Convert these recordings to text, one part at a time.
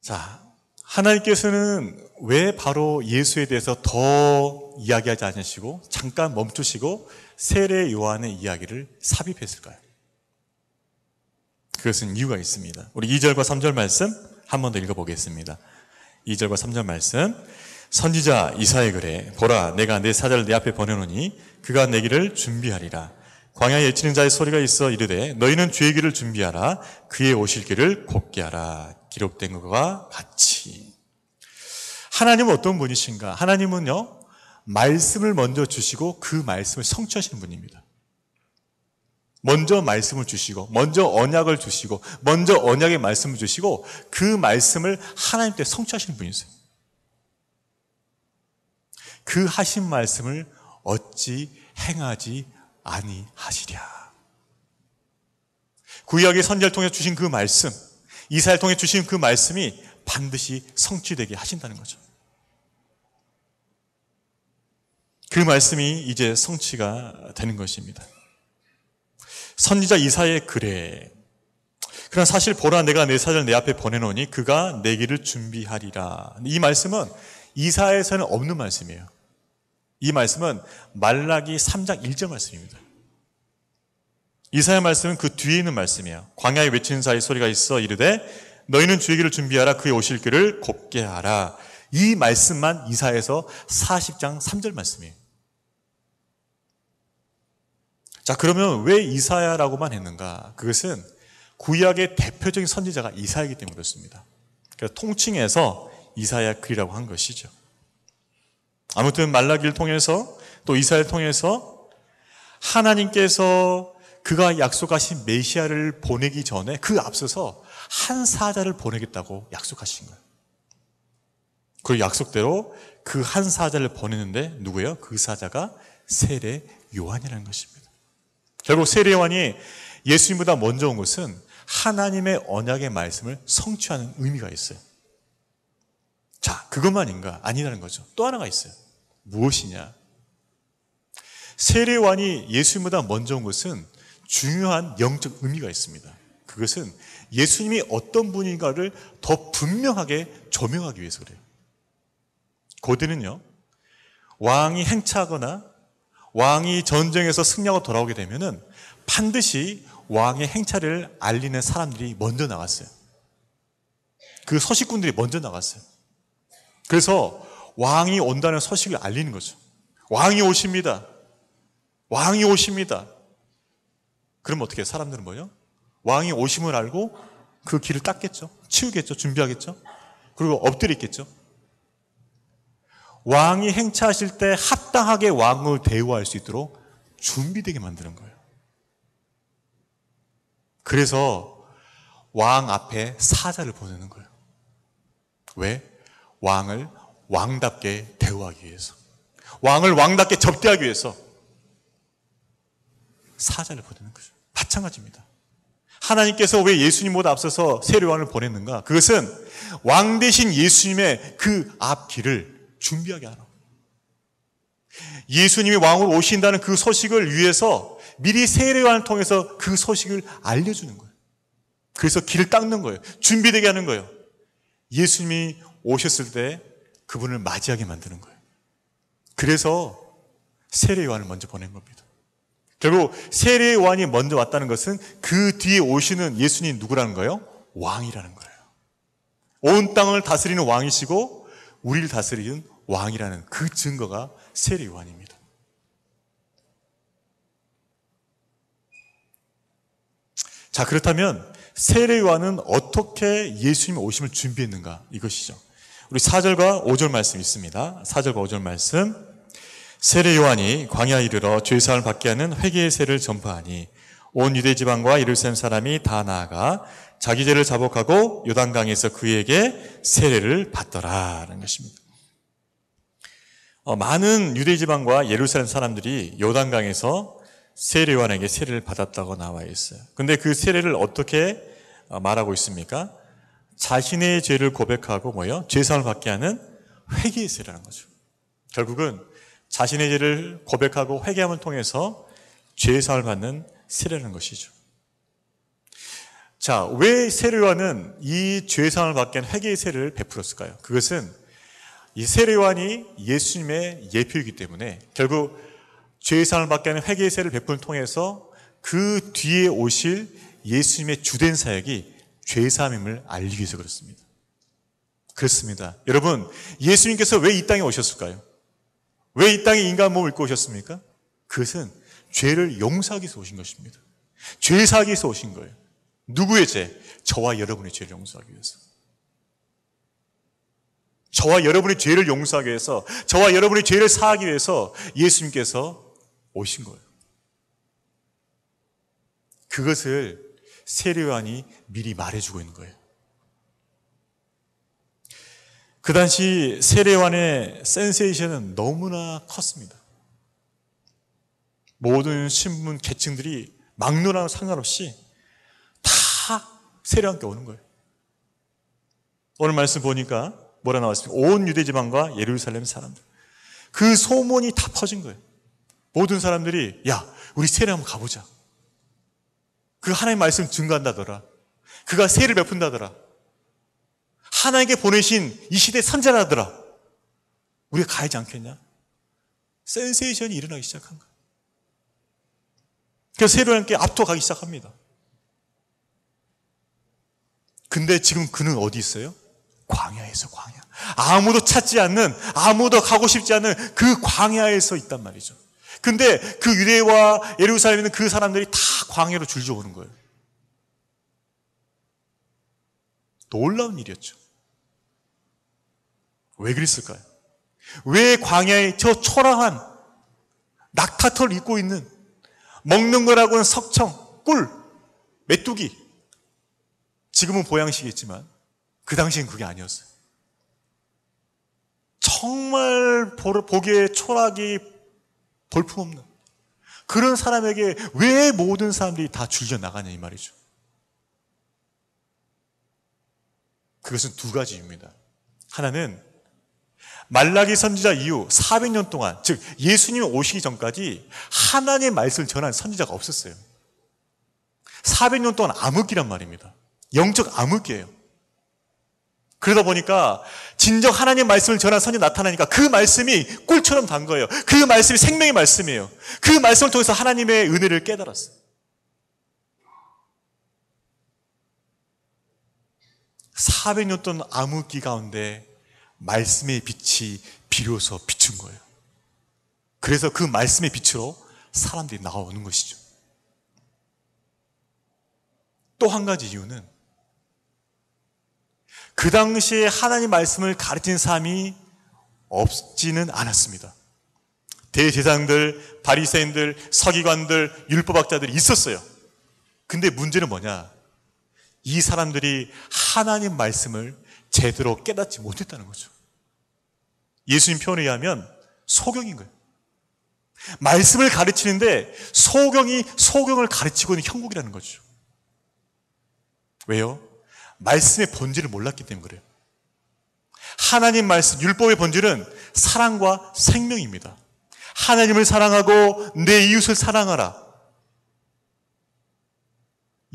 자, 하나님께서는 왜 바로 예수에 대해서 더 이야기하지 않으시고 잠깐 멈추시고 세례 요한의 이야기를 삽입했을까요? 그것은 이유가 있습니다. 우리 2절과 3절 말씀 한 번 더 읽어보겠습니다. 2절과 3절 말씀. 선지자 이사야 그래 보라 내가 내 사자를 내 앞에 보내노니 그가 내 길을 준비하리라. 광야에 외치는 자의 소리가 있어 이르되 너희는 주의 길을 준비하라. 그의 오실 길을 곱게 하라. 기록된 것과 같이. 하나님은 어떤 분이신가? 하나님은요, 말씀을 먼저 주시고 그 말씀을 성취하시는 분입니다. 먼저 말씀을 주시고, 먼저 언약을 주시고, 먼저 언약의 말씀을 주시고, 그 말씀을 하나님께 성취하시는 분이세요. 그 하신 말씀을 어찌 행하지 아니하시랴. 구약의 선지자를 통해 주신 그 말씀, 이사야를 통해 주신 그 말씀이 반드시 성취되게 하신다는 거죠. 그 말씀이 이제 성취가 되는 것입니다. 선지자 이사야의 글에 그러나 사실 보라 내가 내 사자를 내 앞에 보내노니 그가 내 길을 준비하리라. 이 말씀은 이사야에서는 없는 말씀이에요. 이 말씀은 말라기 3장 1절 말씀입니다. 이사야 말씀은 그 뒤에 있는 말씀이에요. 광야에 외치는 자의 소리가 있어 이르되 너희는 주의 길을 준비하라. 그의 오실 길을 곱게 하라. 이 말씀만 이사야에서 40장 3절 말씀이에요. 자, 그러면 왜 이사야라고만 했는가? 그것은 구약의 대표적인 선지자가 이사야이기 때문에 그렇습니다. 그래서 통칭해서 이사야 글이라고 한 것이죠. 아무튼 말라기를 통해서 또 이사야를 통해서 하나님께서 그가 약속하신 메시아를 보내기 전에 그 앞서서 한 사자를 보내겠다고 약속하신 거예요. 그 약속대로 그 한 사자를 보내는데 누구예요? 그 사자가 세례 요한이라는 것입니다. 결국 세례 요한이 예수님보다 먼저 온 것은 하나님의 언약의 말씀을 성취하는 의미가 있어요. 자, 그것만인가? 아니라는 거죠. 또 하나가 있어요. 무엇이냐? 세례 요한이 예수님보다 먼저 온 것은 중요한 영적 의미가 있습니다. 그것은 예수님이 어떤 분인가를 더 분명하게 조명하기 위해서 그래요. 고대는요, 왕이 행차하거나 왕이 전쟁에서 승리하고 돌아오게 되면은 반드시 왕의 행차를 알리는 사람들이 먼저 나갔어요. 그 서식꾼들이 먼저 나갔어요. 그래서 왕이 온다는 소식을 알리는 거죠. 왕이 오십니다. 왕이 오십니다. 그럼 어떻게 해요? 사람들은 뭐예요? 왕이 오심을 알고 그 길을 닦겠죠. 치우겠죠. 준비하겠죠. 그리고 엎드려 있겠죠. 왕이 행차하실 때 합당하게 왕을 대우할 수 있도록 준비되게 만드는 거예요. 그래서 왕 앞에 사자를 보내는 거예요. 왜? 왕을 왕답게 대우하기 위해서. 왕을 왕답게 접대하기 위해서 사자를 보내는 거죠. 마찬가지입니다. 하나님께서 왜 예수님보다 앞서서 세례 요한을 보냈는가? 그것은 왕 대신 예수님의 그 앞길을 준비하게 하라. 예수님이 왕으로 오신다는 그 소식을 위해서 미리 세례 요한을 통해서 그 소식을 알려주는 거예요. 그래서 길을 닦는 거예요. 준비되게 하는 거예요. 예수님이 오셨을 때 그분을 맞이하게 만드는 거예요. 그래서 세례 요한을 먼저 보낸 겁니다. 결국 세례 요한이 먼저 왔다는 것은 그 뒤에 오시는 예수님이 누구라는 거예요? 왕이라는 거예요. 온 땅을 다스리는 왕이시고 우리를 다스리는 왕이라는 그 증거가 세례 요한입니다. 자, 그렇다면 세례 요한은 어떻게 예수님의 오심을 준비했는가? 이것이죠. 우리 4절과 5절 말씀 있습니다. 4절과 5절 말씀. 세례 요한이 광야에 이르러 죄사함을 받게 하는 회개의 세를 전파하니 온 유대 지방과 예루살렘 사람이 다 나아가 자기 죄를 자복하고 요단강에서 그에게 세례를 받더라라는 것입니다. 많은 유대 지방과 예루살렘 사람들이 요단강에서 세례 요한에게 세례를 받았다고 나와 있어요. 근데 그 세례를 어떻게 말하고 있습니까? 자신의 죄를 고백하고 뭐요? 죄사함을 받게 하는 회개의 세라는 거죠. 결국은 자신의 죄를 고백하고 회개함을 통해서 죄사함을 받는 세례라는 것이죠. 자, 왜 세례요한은 이 죄사함을 받게 한 회개의 세례를 베풀었을까요? 그것은 이 세례요한이 예수님의 예표이기 때문에 결국 죄사함을 받게 하는 회개의 세례를 베푸는 통해서 그 뒤에 오실 예수님의 주된 사역이 죄사함임을 알리기 위해서 그렇습니다. 그렇습니다. 여러분, 예수님께서 왜 이 땅에 오셨을까요? 왜 이 땅에 인간 몸을 입고 오셨습니까? 그것은 죄를 용서하기 위해서 오신 것입니다. 죄 사하기 위해서 오신 거예요. 누구의 죄? 저와 여러분의 죄를 용서하기 위해서. 저와 여러분의 죄를 용서하기 위해서, 저와 여러분의 죄를 사하기 위해서 예수님께서 오신 거예요. 그것을 세례요한이 미리 말해주고 있는 거예요. 그 당시 세례요한의 센세이션은 너무나 컸습니다. 모든 신분 계층들이 막론하고 상관없이 다 세례요한께 오는 거예요. 오늘 말씀 보니까 뭐라 나왔습니까? 온 유대지방과 예루살렘 사람들. 그 소문이 다 퍼진 거예요. 모든 사람들이 야, 우리 세례 한번 가보자. 그 하나님의 말씀 증거한다더라. 그가 세례를 베푼다더라. 하나님께 보내신 이 시대 선자라더라. 우리가 가야지 않겠냐? 센세이션이 일어나기 시작한 거예요. 그래서 세례요한께 압도가기 시작합니다. 근데 지금 그는 어디 있어요? 광야에서 광야. 아무도 찾지 않는, 아무도 가고 싶지 않은 그 광야에서 있단 말이죠. 근데 그 유대와 예루살렘에 있는 그 사람들이 다 광야로 줄져 오는 거예요. 놀라운 일이었죠. 왜 그랬을까요? 왜 광야에 저 초라한 낙타털을 입고 있는 먹는 거라고는 석청, 꿀, 메뚜기, 지금은 보양식이겠지만 그 당시엔 그게 아니었어요. 정말 보기에 초라하기 볼품없는 그런 사람에게 왜 모든 사람들이 다 줄져 나가냐 이 말이죠. 그것은 두 가지 이유입니다. 하나는 말라기 선지자 이후 400년 동안, 즉 예수님이 오시기 전까지 하나님의 말씀을 전한 선지자가 없었어요. 400년 동안 암흑기란 말입니다. 영적 암흑기예요. 그러다 보니까 진정 하나님의 말씀을 전한 선지자 나타나니까 그 말씀이 꿀처럼 단 거예요. 그 말씀이 생명의 말씀이에요. 그 말씀을 통해서 하나님의 은혜를 깨달았어요. 400년 동안 암흑기 가운데 말씀의 빛이 비로소 비춘 거예요. 그래서 그 말씀의 빛으로 사람들이 나오는 것이죠. 또 한 가지 이유는 그 당시에 하나님 말씀을 가르친 사람이 없지는 않았습니다. 대제사장들, 바리새인들, 서기관들, 율법학자들이 있었어요. 근데 문제는 뭐냐? 이 사람들이 하나님 말씀을 제대로 깨닫지 못했다는 거죠. 예수님 표현에 의하면 소경인 거예요. 말씀을 가르치는데 소경을 가르치고 있는 형국이라는 거죠. 왜요? 말씀의 본질을 몰랐기 때문에 그래요. 하나님 말씀, 율법의 본질은 사랑과 생명입니다. 하나님을 사랑하고 내 이웃을 사랑하라.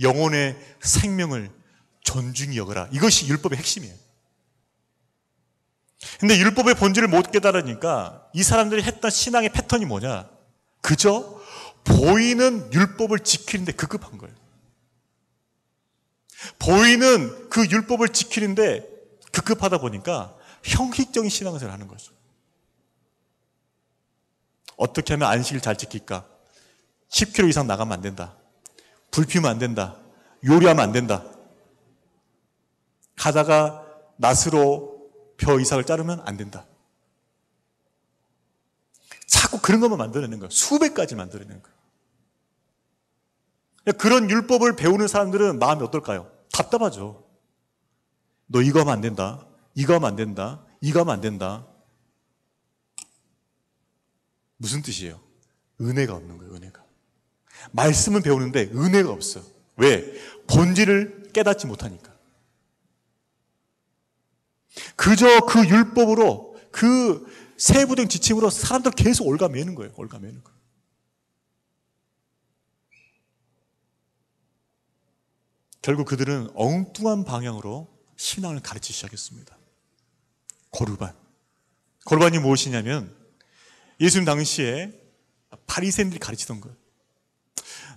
영혼의 생명을 존중히 여겨라. 이것이 율법의 핵심이에요. 근데 율법의 본질을 못 깨달으니까 이 사람들이 했던 신앙의 패턴이 뭐냐? 그저 보이는 율법을 지키는데 급급한 거예요. 보이는 그 율법을 지키는데 급급하다 보니까 형식적인 신앙생활을 하는 거죠. 어떻게 하면 안식일 잘 지킬까? 10km 이상 나가면 안 된다. 불 피우면 안 된다. 요리하면 안 된다. 가다가 낫으로 벼 이삭을 자르면 안 된다. 자꾸 그런 것만 만들어내는 거예요. 수백 가지 만들어내는 거예요. 그런 율법을 배우는 사람들은 마음이 어떨까요? 답답하죠. 너 이거 하면 안 된다. 이거 하면 안 된다. 이거 하면 안 된다. 무슨 뜻이에요? 은혜가 없는 거예요. 은혜가. 말씀은 배우는데 은혜가 없어요. 왜? 본질을 깨닫지 못하니까. 그저 그 율법으로 그 세부된 지침으로 사람들 계속 올가매는 거예요. 올가매는 거예요. 결국 그들은 엉뚱한 방향으로 신앙을 가르치기 시작했습니다. 고르반. 고르반이 무엇이냐면 예수님 당시에 바리새인들이 가르치던 거예요.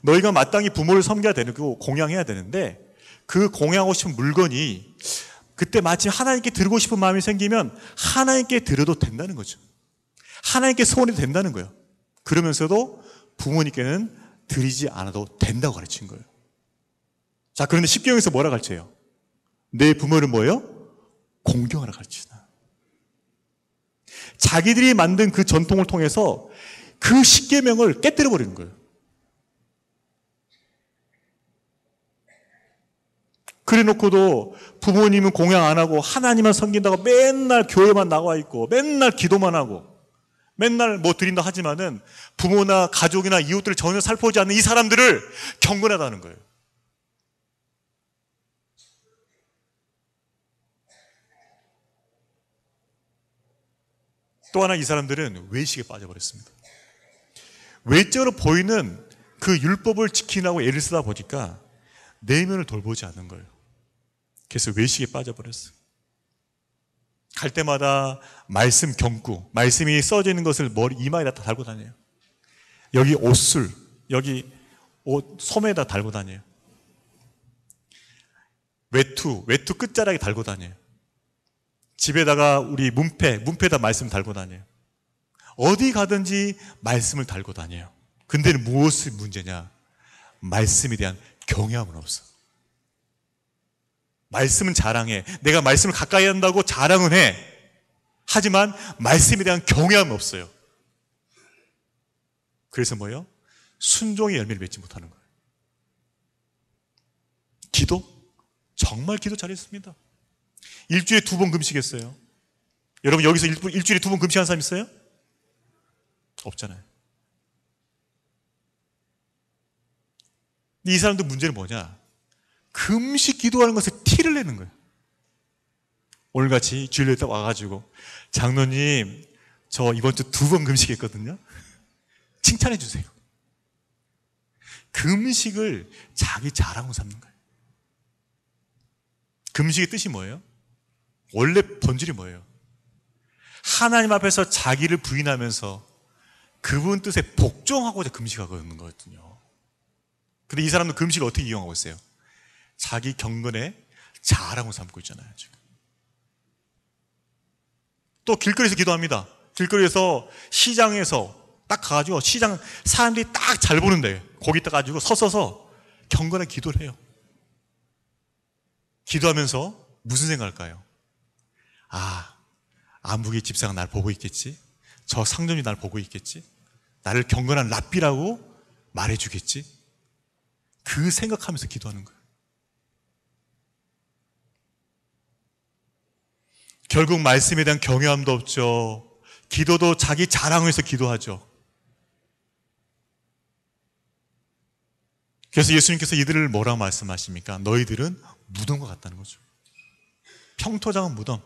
너희가 마땅히 부모를 섬겨야 되고 공양해야 되는데 그 공양하고 싶은 물건이 그때 마침 하나님께 드리고 싶은 마음이 생기면 하나님께 드려도 된다는 거죠. 하나님께 소원이 된다는 거예요. 그러면서도 부모님께는 드리지 않아도 된다고 가르친 거예요. 자, 그런데 십계명에서 뭐라 가르쳐요? 내 부모를 뭐예요? 공경하라 가르치나. 자기들이 만든 그 전통을 통해서 그 십계명을 깨뜨려 버리는 거예요. 그래 놓고도 부모님은 공양 안 하고 하나님만 섬긴다고 맨날 교회만 나와 있고 맨날 기도만 하고 맨날 뭐 드린다 하지만은 부모나 가족이나 이웃들을 전혀 살펴보지 않는 이 사람들을 경건하다는 거예요. 또 하나 이 사람들은 외식에 빠져버렸습니다. 외적으로 보이는 그 율법을 지키라고 애를 쓰다 보니까 내면을 돌보지 않는 거예요. 그래서 외식에 빠져버렸어요. 갈 때마다 말씀 경구, 말씀이 써져 있는 것을 머리 이마에다 다 달고 다녀요. 여기 옷술, 여기 옷 소매에다 달고 다녀요. 외투 끝자락에 달고 다녀요. 집에다가 우리 문패에다 말씀 달고 다녀요. 어디 가든지 말씀을 달고 다녀요. 근데 무엇이 문제냐? 말씀에 대한 경외함은 없어. 말씀은 자랑해. 내가 말씀을 가까이 한다고 자랑은 해. 하지만 말씀에 대한 경외함은 없어요. 그래서 뭐예요? 순종의 열매를 맺지 못하는 거예요. 기도? 정말 기도 잘했습니다. 일주일에 2번 금식했어요. 여러분 여기서 일주일에 2번 금식한 사람 있어요? 없잖아요. 이 사람들 문제는 뭐냐? 금식 기도하는 것에 티를 내는 거예요. 오늘같이 주일에 딱 와가지고 장로님 저 이번 주 2번 금식했거든요. 칭찬해 주세요. 금식을 자기 자랑으로 삼는 거예요. 금식의 뜻이 뭐예요? 원래 본질이 뭐예요? 하나님 앞에서 자기를 부인하면서 그분 뜻에 복종하고자 금식하고 있는 거거든요. 근데 이 사람도 금식을 어떻게 이용하고 있어요? 자기 경건의 자랑으로 삼고 있잖아요, 지금. 또 길거리에서 기도합니다. 길거리에서 시장에서 딱 가가지고 시장 사람들이 딱 잘 보는데 거기 딱 가지고 서서 경건한 기도를 해요. 기도하면서 무슨 생각할까요? 안북의 집사가 날 보고 있겠지? 저 상점이 날 보고 있겠지? 나를 경건한 랍비라고 말해주겠지? 그 생각하면서 기도하는 거예요. 결국 말씀에 대한 경외함도 없죠. 기도도 자기 자랑을 해서 기도하죠. 그래서 예수님께서 이들을 뭐라고 말씀하십니까? 너희들은 무덤과 같다는 거죠. 평토장은 무덤.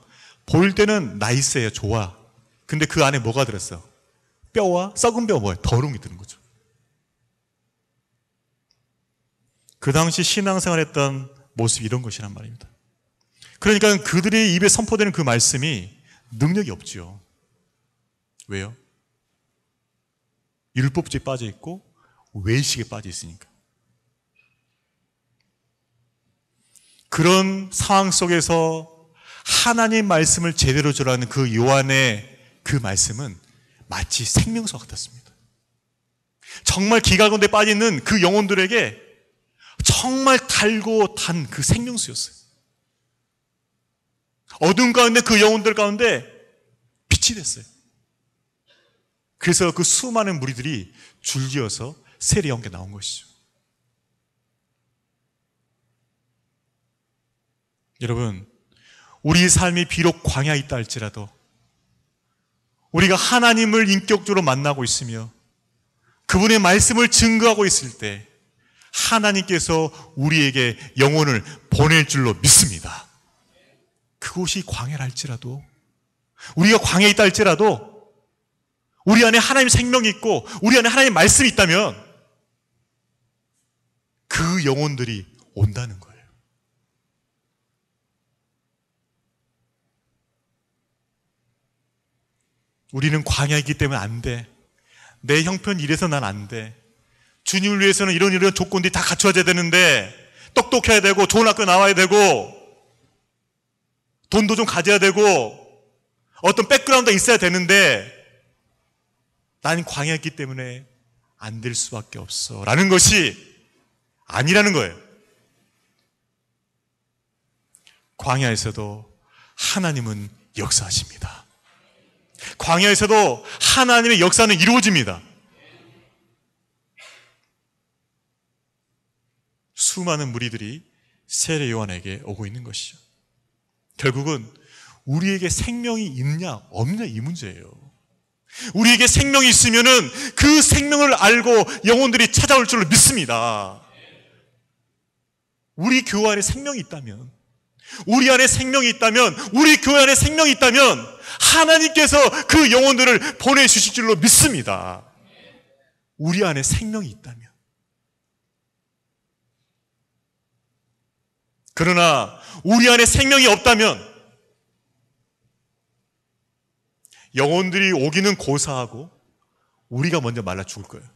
보일 때는 나이스해요. 좋아. 근데 그 안에 뭐가 들었어요? 뼈와 썩은 뼈 뭐예요? 더러움이 드는 거죠. 그 당시 신앙생활했던 모습이 이런 것이란 말입니다. 그러니까 그들의 입에 선포되는 그 말씀이 능력이 없지요. 왜요? 율법주의에 빠져 있고 외식에 빠져 있으니까. 그런 상황 속에서 하나님 말씀을 제대로 전하는 그 요한의 그 말씀은 마치 생명수 같았습니다. 정말 기갈건대에 빠져있는 그 영혼들에게 정말 달고 단 그 생명수였어요. 어둠 가운데 그 영혼들 가운데 빛이 됐어요. 그래서 그 수많은 무리들이 줄지어서 세례 연계 나온 것이죠. 여러분, 우리 삶이 비록 광야에 있다 할지라도 우리가 하나님을 인격적으로 만나고 있으며 그분의 말씀을 증거하고 있을 때 하나님께서 우리에게 영혼을 보낼 줄로 믿습니다. 그곳이 광야라 할지라도, 우리가 광야에 있다 할지라도 우리 안에 하나님 생명이 있고 우리 안에 하나님 말씀이 있다면 그 영혼들이 온다는 거예요. 우리는 광야이기 때문에 안 돼. 내 형편 이래서 난 안 돼. 주님을 위해서는 이런 조건들이 다 갖춰져야 되는데, 똑똑해야 되고, 좋은 학교 나와야 되고, 돈도 좀 가져야 되고, 어떤 백그라운드가 있어야 되는데, 나는 광야이기 때문에 안 될 수밖에 없어. 라는 것이 아니라는 거예요. 광야에서도 하나님은 역사하십니다. 광야에서도 하나님의 역사는 이루어집니다. 수많은 무리들이 세례 요한에게 오고 있는 것이죠. 결국은 우리에게 생명이 있냐 없냐 이 문제예요. 우리에게 생명이 있으면은 그 생명을 알고 영혼들이 찾아올 줄로 믿습니다. 우리 교회 안에 생명이 있다면, 우리 안에 생명이 있다면, 우리 교회 안에 생명이 있다면 하나님께서 그 영혼들을 보내주실 줄로 믿습니다. 우리 안에 생명이 있다면. 그러나 우리 안에 생명이 없다면 영혼들이 오기는 고사하고 우리가 먼저 말라 죽을 거예요.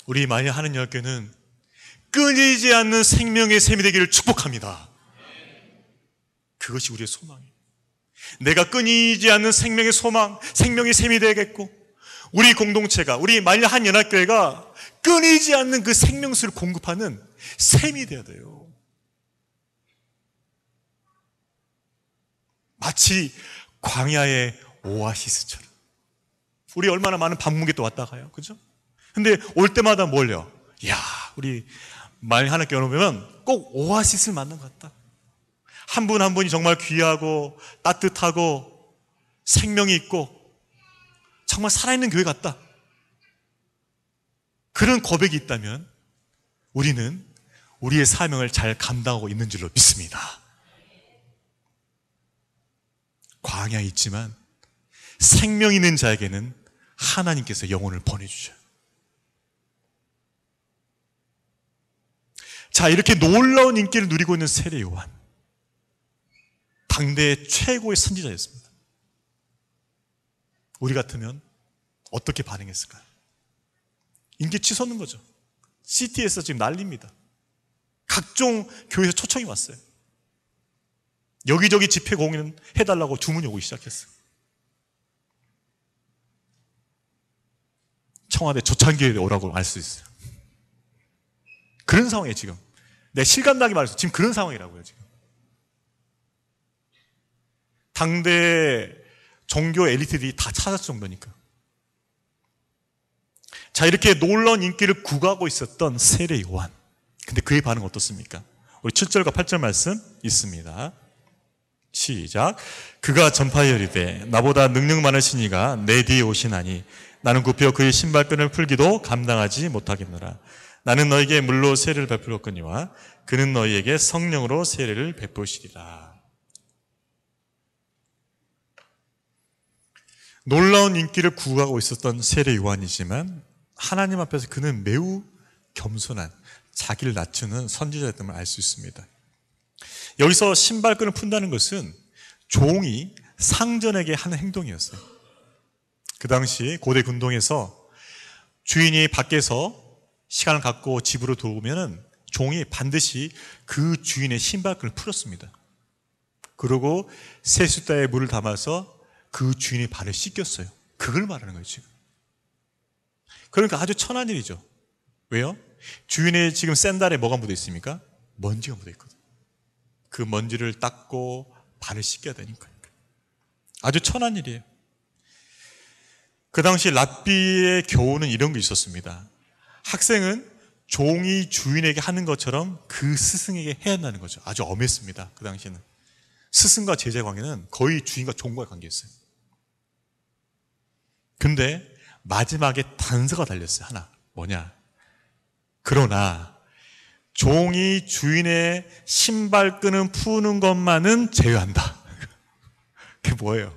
우리 많이 하는 열교는 끊이지 않는 생명의 샘이 되기를 축복합니다. 그것이 우리의 소망이에요. 내가 끊이지 않는 생명의 소망, 생명의 샘이 되겠고, 우리 공동체가, 우리 만일 한 연합교회가 끊이지 않는 그 생명수를 공급하는 샘이 되어야 돼요. 마치 광야의 오아시스처럼. 우리 얼마나 많은 방문객 또 왔다 가요. 그죠? 근데 올 때마다 뭘요? 이야, 우리 만일 하나 겨누면 꼭 오아시스를 만난 것 같다. 한 분 한 분이 정말 귀하고 따뜻하고 생명이 있고 정말 살아있는 교회 같다. 그런 고백이 있다면 우리는 우리의 사명을 잘 감당하고 있는 줄로 믿습니다. 광야에 있지만 생명 있는 자에게는 하나님께서 영혼을 보내주셔요. 자, 이렇게 놀라운 인기를 누리고 있는 세례 요한, 당대의 최고의 선지자였습니다. 우리 같으면 어떻게 반응했을까요? 인기 치솟는 거죠. CT에서 지금 난립니다. 각종 교회에서 초청이 왔어요. 여기저기 집회 공연 해달라고 주문이 오기 시작했어요. 청와대 조창기에 오라고 알 수 있어요. 그런 상황이에요, 지금. 내 실감나게 말해서 지금 그런 상황이라고요, 지금. 당대 종교 엘리트들이 다 찾았을 정도니까. 자, 이렇게 놀라운 인기를 구가하고 있었던 세례 요한. 근데 그의 반응은 어떻습니까? 우리 7절과 8절 말씀 있습니다. 시작. 그가 전파하여 이르되 나보다 능력 많으신 이가 내 뒤에 오시나니 나는 굽혀 그의 신발끈을 풀기도 감당하지 못하겠노라. 나는 너에게 물로 세례를 베풀었거니와 그는 너희에게 성령으로 세례를 베푸시리라. 놀라운 인기를 구가하고 있었던 세례 요한이지만 하나님 앞에서 그는 매우 겸손한, 자기를 낮추는 선지자였음을 알 수 있습니다. 여기서 신발끈을 푼다는 것은 종이 상전에게 하는 행동이었어요. 그 당시 고대 군동에서 주인이 밖에서 시간을 갖고 집으로 들어오면은 종이 반드시 그 주인의 신발끈을 풀었습니다. 그리고 세숫다에 물을 담아서 그 주인의 발을 씻겼어요. 그걸 말하는 거예요, 지금. 그러니까 아주 천한 일이죠. 왜요? 주인의 지금 샌들에 뭐가 묻어 있습니까? 먼지가 묻어 있거든요. 그 먼지를 닦고 발을 씻겨야 되니까. 아주 천한 일이에요. 그 당시 랍비의 교훈은 이런 게 있었습니다. 학생은 종이 주인에게 하는 것처럼 그 스승에게 해야 한다는 거죠. 아주 엄했습니다. 그 당시에는. 스승과 제자 관계는 거의 주인과 종과의 관계였어요. 근데 마지막에 단서가 달렸어요. 하나. 뭐냐? 그러나 종이 주인의 신발끈을 푸는 것만은 제외한다. 그게 뭐예요?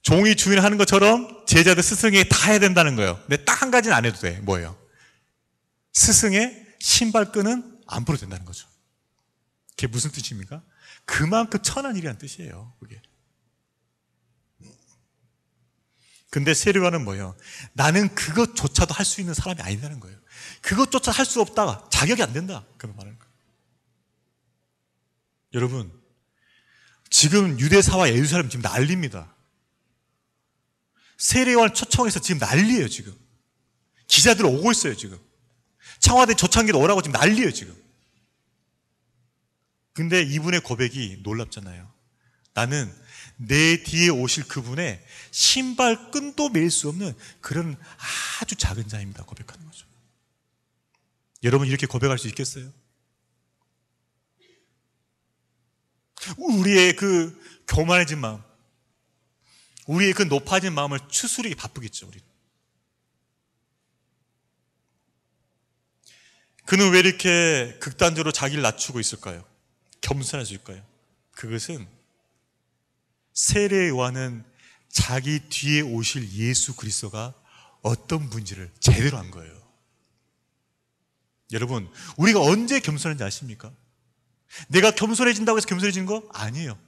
종이 주인이 하는 것처럼 제자들 스승에게 다 해야 된다는 거예요. 근데 딱 한 가지는 안 해도 돼. 뭐예요? 스승의 신발끈은 안 풀어도 된다는 거죠. 그게 무슨 뜻입니까? 그만큼 천한 일이란 뜻이에요, 그게. 근데 세례요한은 뭐예요? 나는 그것조차도 할 수 있는 사람이 아니라는 거예요. 그것조차 할 수 없다, 자격이 안 된다, 그런 말하는 거예요. 여러분, 지금 유대사와 예루살렘 지금 난리입니다. 세례요한 초청해서 지금 난리예요, 지금. 기자들 오고 있어요, 지금. 청와대 초창기도 오라고 지금 난리예요, 지금. 근데 이분의 고백이 놀랍잖아요. 나는 내 뒤에 오실 그분의 신발끈도 매일 수 없는 그런 아주 작은 자입니다, 고백하는 거죠. 여러분, 이렇게 고백할 수 있겠어요? 우리의 그 교만해진 마음, 우리의 그 높아진 마음을 추스르기 바쁘겠죠, 우리. 그는 왜 이렇게 극단적으로 자기를 낮추고 있을까요? 겸손해질까요? 그것은 세례 요한은 자기 뒤에 오실 예수 그리스도가 어떤 분인지를 제대로 안 거예요. 여러분, 우리가 언제 겸손한지 아십니까? 내가 겸손해진다고 해서 겸손해진 거 아니에요.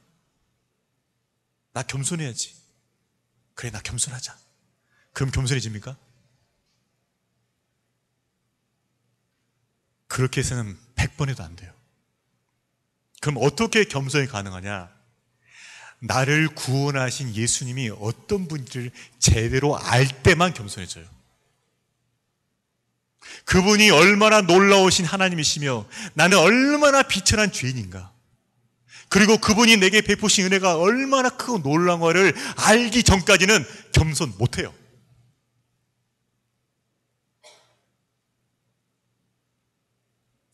나 겸손해야지. 그래, 나 겸손하자. 그럼 겸손해집니까? 그렇게 해서는 100번 해도 안 돼요. 그럼 어떻게 겸손이 가능하냐? 나를 구원하신 예수님이 어떤 분인지를 제대로 알 때만 겸손해져요. 그분이 얼마나 놀라우신 하나님이시며 나는 얼마나 비천한 죄인인가, 그리고 그분이 내게 베푸신 은혜가 얼마나 크고 놀라운 것을 알기 전까지는 겸손 못해요.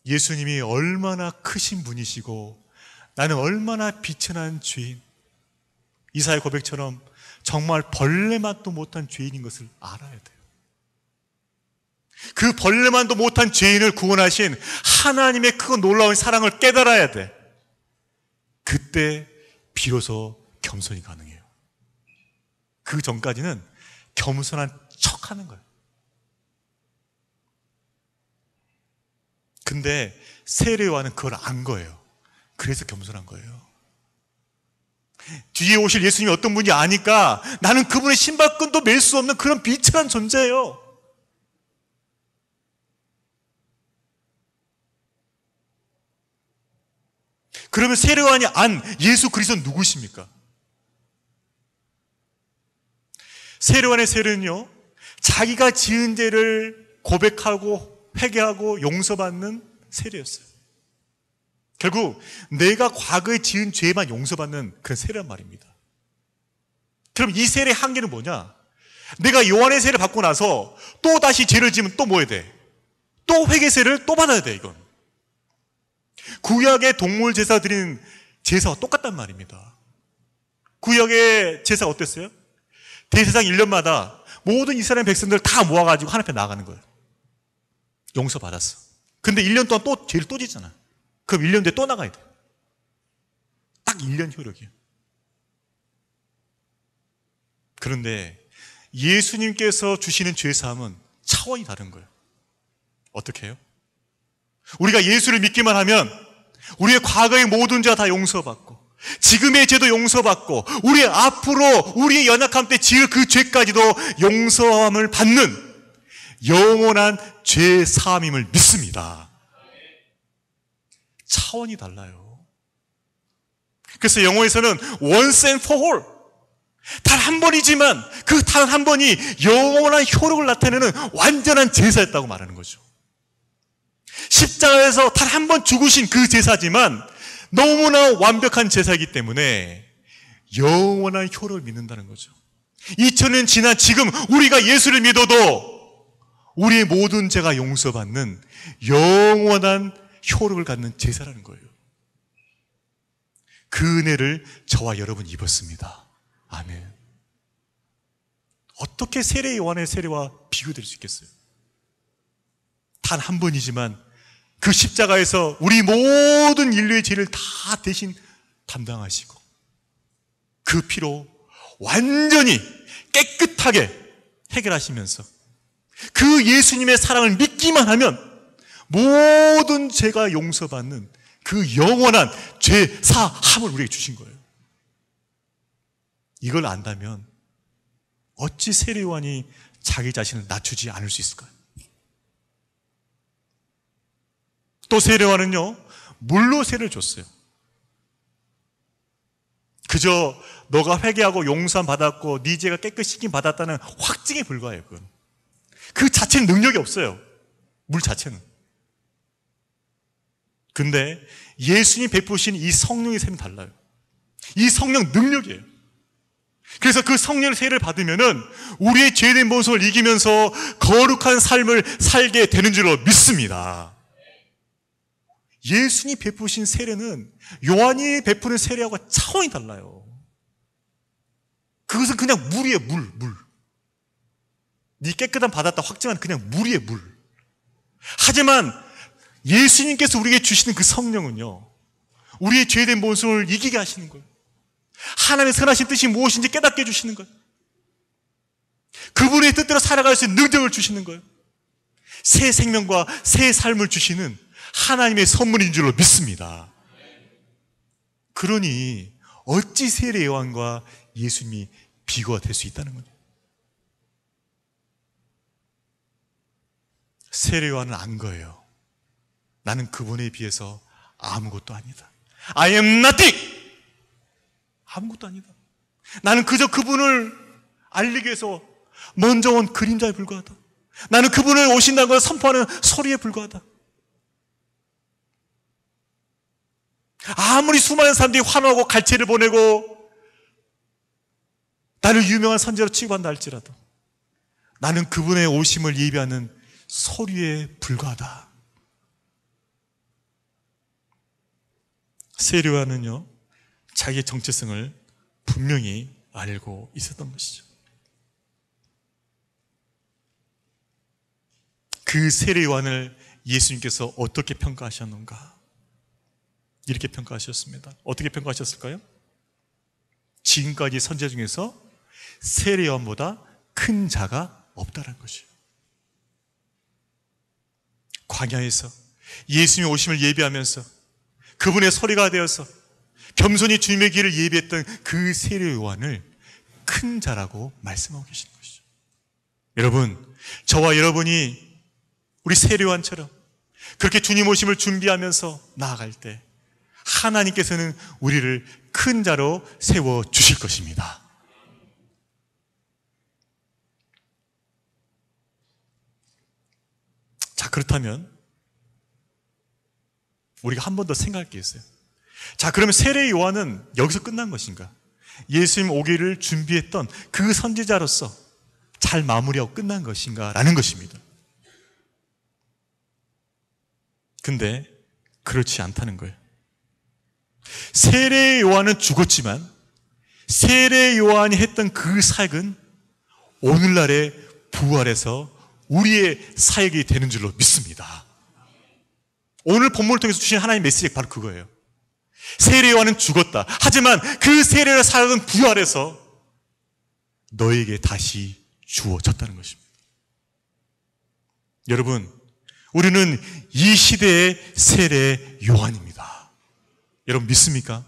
예수님이 얼마나 크신 분이시고 나는 얼마나 비천한 죄인, 이사야 고백처럼 정말 벌레만도 못한 죄인인 것을 알아야 돼요. 그 벌레만도 못한 죄인을 구원하신 하나님의 크고 놀라운 사랑을 깨달아야 돼. 그때 비로소 겸손이 가능해요. 그 전까지는 겸손한 척하는 거예요. 근데 세례 요한은 그걸 안 거예요. 그래서 겸손한 거예요. 뒤에 오실 예수님이 어떤 분인지 아니까 나는 그분의 신발끈도 맬 수 없는 그런 비천한 존재예요. 그러면 세례 요한이 안 예수 그리스도는 누구십니까? 세례 요한의 세례는요, 자기가 지은 죄를 고백하고 회개하고 용서받는 세례였어요. 결국 내가 과거에 지은 죄만 용서받는 그런 세례란 말입니다. 그럼 이 세례의 한계는 뭐냐? 내가 요한의 세례를 받고 나서 또 다시 죄를 지으면 또 뭐 해야 돼? 또 회개 세례를 또 받아야 돼, 이건. 구약의 동물 제사 드리는 제사와 똑같단 말입니다. 구약의 제사가 어땠어요? 대제사장 1년마다 모든 이스라엘 백성들 다 모아가지고 하나님 앞에 나아가는 거예요. 용서받았어. 근데 1년 동안 또 죄를 또 짓잖아. 그럼 1년 뒤에 또 나가야 돼. 딱 1년 효력이에요. 그런데 예수님께서 주시는 죄사함은 차원이 다른 거예요. 어떻게 해요? 우리가 예수를 믿기만 하면 우리의 과거의 모든 죄 다 용서받고 지금의 죄도 용서받고 우리의 앞으로 우리의 연약함 때 지을 그 죄까지도 용서함을 받는 영원한 죄 사함임을 믿습니다. 차원이 달라요. 그래서 영어에서는 once and for all, 단 한 번이지만 그 단 한 번이 영원한 효력을 나타내는 완전한 제사였다고 말하는 거죠. 십자가에서 단 한 번 죽으신 그 제사지만 너무나 완벽한 제사이기 때문에 영원한 효력을 믿는다는 거죠. 2000년 지난 지금 우리가 예수를 믿어도 우리의 모든 죄가 용서받는 영원한 효력을 갖는 제사라는 거예요. 그 은혜를 저와 여러분 입었습니다. 아멘. 어떻게 세례 요한의 세례와 비교될 수 있겠어요? 단 한 번이지만 그 십자가에서 우리 모든 인류의 죄를 다 대신 담당하시고 그 피로 완전히 깨끗하게 해결하시면서 그 예수님의 사랑을 믿기만 하면 모든 죄가 용서받는 그 영원한 죄 사함을 우리에게 주신 거예요. 이걸 안다면 어찌 세례 요한이 자기 자신을 낮추지 않을 수 있을까요? 또 세례 요한은요, 물로 세례를 줬어요. 그저 너가 회개하고 용서함 받았고 네 죄가 깨끗이 씻김 받았다는 확증에 불과해요. 그건. 그 자체는 능력이 없어요. 물 자체는. 근데 예수님이 베푸신 이 성령의 셈이 달라요. 이 성령 능력이에요. 그래서 그 성령의 세례를 받으면은 우리의 죄된 모습을 이기면서 거룩한 삶을 살게 되는 줄로 믿습니다. 예수님이 베푸신 세례는 요한이 베푸는 세례하고 차원이 달라요. 그것은 그냥 물이에요. 물. 네 깨끗한 받았다 확증한 그냥 물이에요. 물. 하지만 예수님께서 우리에게 주시는 그 성령은요, 우리의 죄된 모습을 이기게 하시는 거예요. 하나님의 선하신 뜻이 무엇인지 깨닫게 해주시는 거예요. 그분의 뜻대로 살아갈 수 있는 능력을 주시는 거예요. 새 생명과 새 삶을 주시는 하나님의 선물인 줄로 믿습니다. 그러니 어찌 세례 요한과 예수님이 비교가 될 수 있다는 거죠. 세례 요한은 안 거예요. 나는 그분에 비해서 아무것도 아니다. I am nothing! 아무것도 아니다. 나는 그저 그분을 알리기 위해서 먼저 온 그림자에 불과하다. 나는 그분을 오신다는 것을 선포하는 소리에 불과하다. 아무리 수많은 사람들이 환호하고 갈채를 보내고 나를 유명한 선지자로 취급한다 할지라도 나는 그분의 오심을 예비하는 소리에 불과하다. 세례 요한은요, 자기의 정체성을 분명히 알고 있었던 것이죠. 그 세례 요한을 예수님께서 어떻게 평가하셨는가? 이렇게 평가하셨습니다. 어떻게 평가하셨을까요? 지금까지 선지자 중에서 세례 요한보다 큰 자가 없다는 것이에요. 광야에서 예수님의 오심을 예비하면서 그분의 소리가 되어서 겸손히 주님의 길을 예비했던 그 세례 요한을 큰 자라고 말씀하고 계시는 것이죠. 여러분, 저와 여러분이 우리 세례 요한처럼 그렇게 주님 오심을 준비하면서 나아갈 때 하나님께서는 우리를 큰 자로 세워주실 것입니다. 자, 그렇다면 우리가 한 번 더 생각할 게 있어요. 자, 그러면 세례 요한은 여기서 끝난 것인가? 예수님 오기를 준비했던 그 선지자로서 잘 마무리하고 끝난 것인가? 라는 것입니다. 근데 그렇지 않다는 거예요. 세례 요한은 죽었지만 세례 요한이 했던 그 사역은 오늘날의 부활해서 우리의 사역이 되는 줄로 믿습니다. 오늘 본문을 통해서 주신 하나님의 메시지가 바로 그거예요. 세례 요한은 죽었다. 하지만 그 세례의 사역은 부활해서 너에게 다시 주어졌다는 것입니다. 여러분, 우리는 이 시대의 세례 요한입니다. 여러분 믿습니까?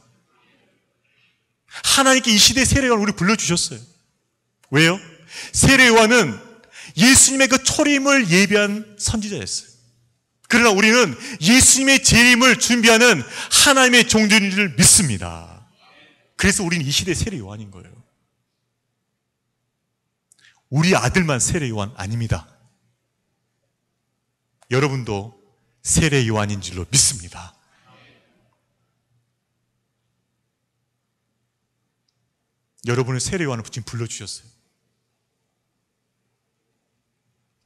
하나님께 이 시대의 세례 요한을 우리 불러주셨어요. 왜요? 세례 요한은 예수님의 그 초림을 예비한 선지자였어요. 그러나 우리는 예수님의 재림을 준비하는 하나님의 종들인 줄 믿습니다. 그래서 우리는 이 시대의 세례 요한인 거예요. 우리 아들만 세례 요한 아닙니다. 여러분도 세례 요한인 줄로 믿습니다. 여러분을 세례 요한을 지금 불러주셨어요.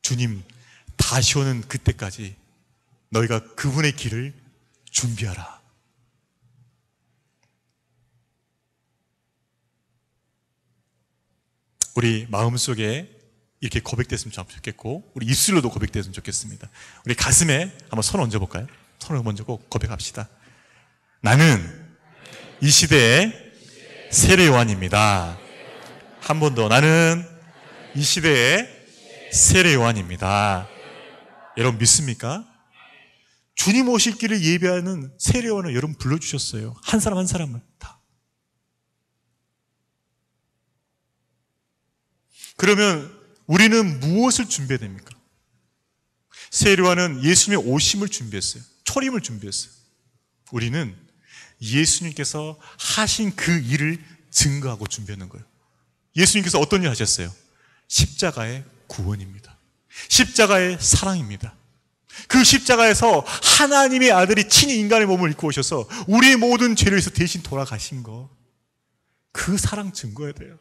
주님 다시 오는 그때까지 너희가 그분의 길을 준비하라. 우리 마음속에 이렇게 고백됐으면 좋겠고 우리 입술로도 고백됐으면 좋겠습니다. 우리 가슴에 한번 손을 얹어볼까요? 손을 먼저 꼭 고백합시다. 나는 이 시대의 세례 요한입니다. 한 번 더. 나는 이 시대의 세례 요한입니다. 여러분 믿습니까? 주님 오실 길을 예배하는 세례요한을 여러분 불러주셨어요. 한 사람 한 사람을 다. 그러면 우리는 무엇을 준비해야 됩니까? 세례요한은 예수님의 오심을 준비했어요. 초림을 준비했어요. 우리는 예수님께서 하신 그 일을 증거하고 준비하는 거예요. 예수님께서 어떤 일을 하셨어요? 십자가의 구원입니다. 십자가의 사랑입니다. 그 십자가에서 하나님의 아들이 친히 인간의 몸을 입고 오셔서 우리의 모든 죄를 위해서 대신 돌아가신 거, 그 사랑 증거해야 돼요.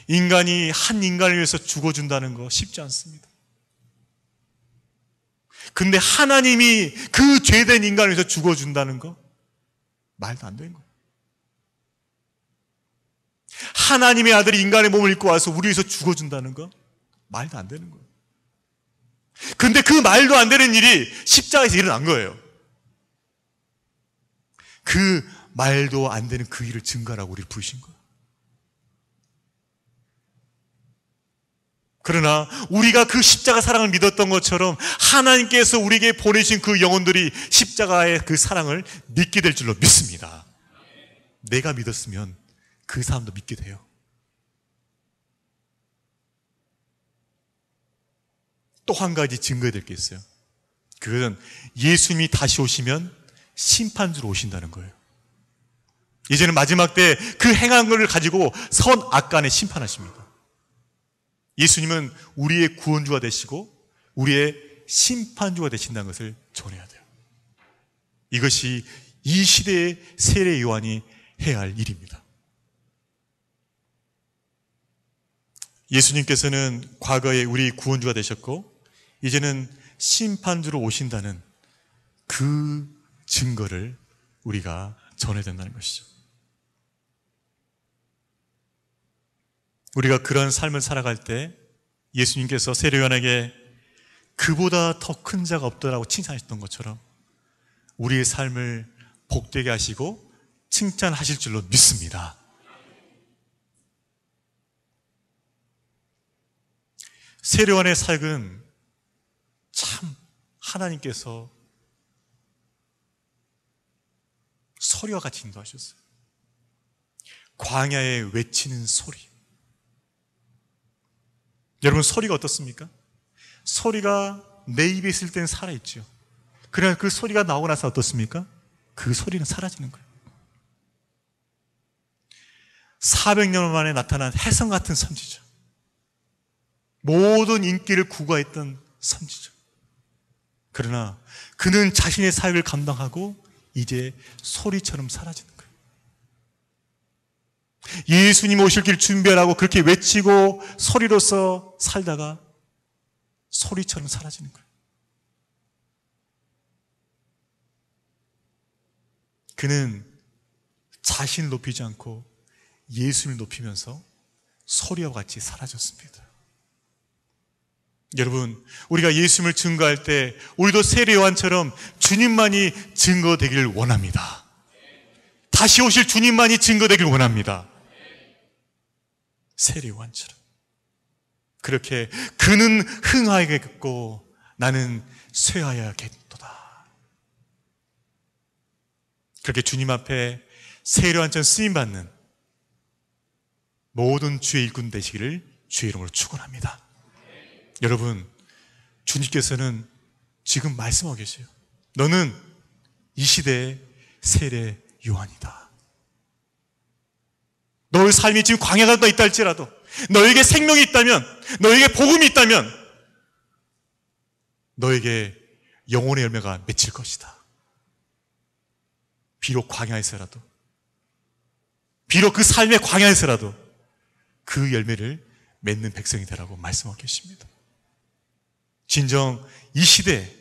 인간이 한 인간을 위해서 죽어준다는 거 쉽지 않습니다. 근데 하나님이 그 죄된 인간을 위해서 죽어준다는 거 말도 안 되는 거예요. 하나님의 아들이 인간의 몸을 입고 와서 우리 위해서 죽어준다는 거 말도 안 되는 거예요. 근데 그 말도 안 되는 일이 십자가에서 일어난 거예요. 그 말도 안 되는 그 일을 증거하라고 우리를 부르신 거예요. 그러나 우리가 그 십자가 사랑을 믿었던 것처럼 하나님께서 우리에게 보내신 그 영혼들이 십자가의 그 사랑을 믿게 될 줄로 믿습니다. 내가 믿었으면 그 사람도 믿게 돼요. 또 한 가지 증거해야 될 게 있어요. 그것은 예수님이 다시 오시면 심판주로 오신다는 거예요. 이제는 마지막 때 그 행한 것을 가지고 선 악간에 심판하십니다. 예수님은 우리의 구원주가 되시고 우리의 심판주가 되신다는 것을 전해야 돼요. 이것이 이 시대의 세례 요한이 해야 할 일입니다. 예수님께서는 과거에 우리 구원주가 되셨고 이제는 심판주로 오신다는 그 증거를 우리가 전해야 된다는 것이죠. 우리가 그런 삶을 살아갈 때 예수님께서 세례요한에게 그보다 더 큰 자가 없더라고 칭찬하셨던 것처럼 우리의 삶을 복되게 하시고 칭찬하실 줄로 믿습니다. 세례요한의 사역은 참 하나님께서 소리와 같이 인도하셨어요. 광야에 외치는 소리. 여러분, 소리가 어떻습니까? 소리가 내 입에 있을 때는 살아있죠. 그러나 그 소리가 나오고 나서 어떻습니까? 그 소리는 사라지는 거예요. 400년 만에 나타난 혜성 같은 선지자, 모든 인기를 구가했던 선지자. 그러나 그는 자신의 사역을 감당하고 이제 소리처럼 사라지는 거예요. 예수님 오실 길 준비하라고 그렇게 외치고 소리로서 살다가 소리처럼 사라지는 거예요. 그는 자신을 높이지 않고 예수님을 높이면서 소리와 같이 사라졌습니다. 여러분, 우리가 예수님을 증거할 때 우리도 세례 요한처럼 주님만이 증거되기를 원합니다. 다시 오실 주님만이 증거되기를 원합니다. 세례 요한처럼 그렇게 그는 흥하여겠고 나는 쇠하여야겠도다. 그렇게 주님 앞에 세례 요한처럼 쓰임받는 모든 주의 일꾼 되시기를 주의 이름으로 축원합니다. 여러분, 주님께서는 지금 말씀하고 계세요. 너는 이 시대의 세례 요한이다. 너의 삶이 지금 광야가 있다 할지라도, 너에게 생명이 있다면, 너에게 복음이 있다면 너에게 영혼의 열매가 맺힐 것이다. 비록 광야에서라도, 비록 그 삶의 광야에서라도 그 열매를 맺는 백성이 되라고 말씀하고 계십니다. 진정 이 시대에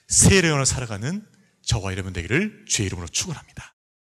세례 요한을 살아가는 저와 여러분 되기를 주의 이름으로 축원합니다.